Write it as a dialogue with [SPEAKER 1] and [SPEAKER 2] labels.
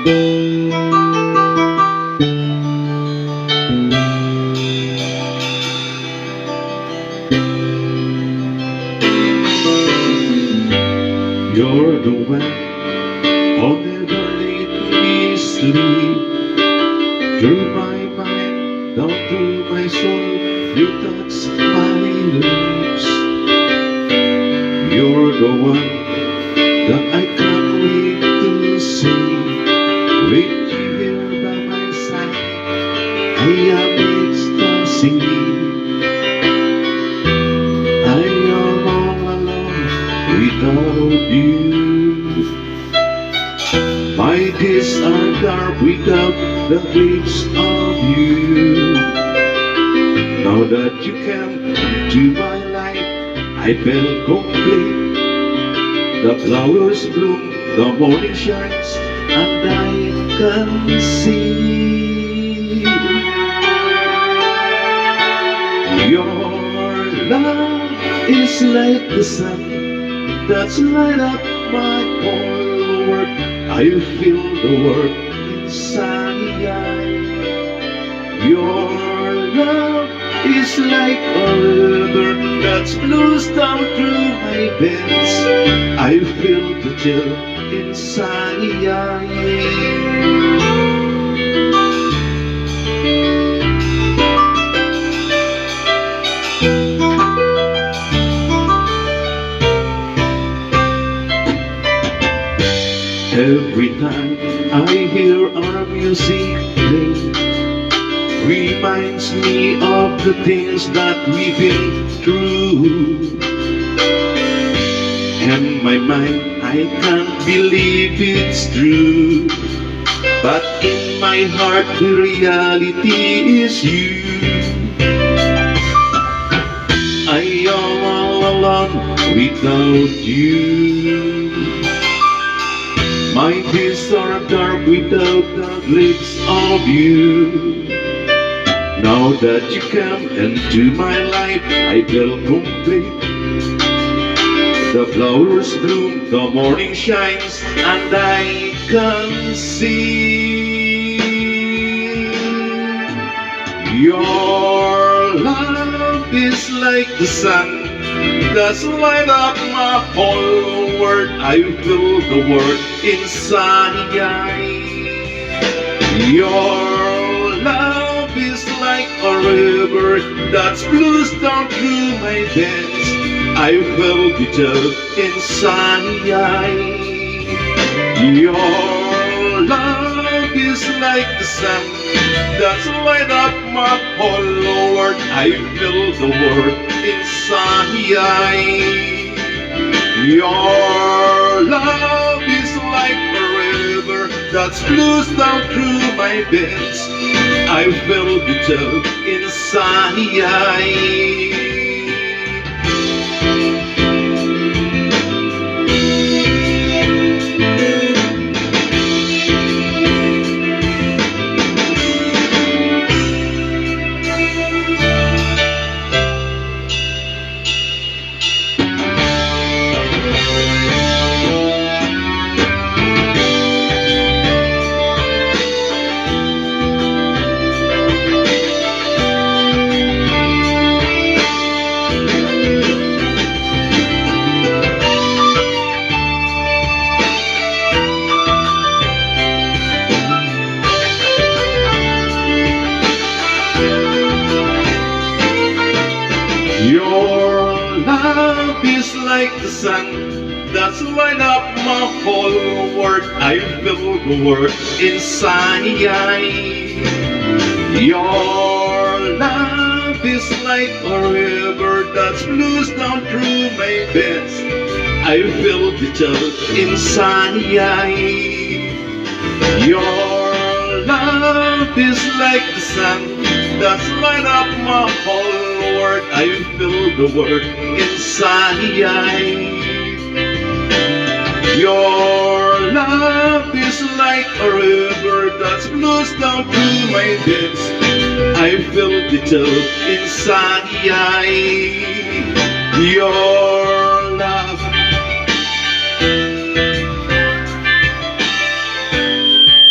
[SPEAKER 1] You're the one who never let me sleep. Through my mind, down through my soul, you touch my lips. You're the one that I can't wait to see. With you here by my side, I am ecstasy. I am all alone without you. My days are dark without the glimpse of you. Now that you came into my life, I felt complete. The flowers bloom, the morning shines, and I can see your love is like the sun that's light up my whole world. I feel the world inside. Your love is like a river that flows down through my veins. I feel the chill inside. Every time I hear our music play, reminds me of the things that we've been through. And my mind, I can't believe it's true. But in my heart, the reality is you. I am all alone without you. My days are dark without the glimpse of you. Now that you come into my life, I feel complete. The flowers bloom, the morning shines, and I can see your love is like the sun that's light up my whole world. I feel the world inside. Your love is like a river that flows down through my veins. I feel the joy inside. Your love is like the sun that's light up my whole world. I feel the world inside. Your love is like a river that flows down through my veins. I feel the joy inside. Your love is like the sun that's light up my whole world. I feel the world inside. Your love is like a river that flows down through my veins. I feel the joy inside. Your love is like the sun that's light up my whole world. I feel the world inside. Your love is like a river that flows down through my veins. I feel the joy inside. Your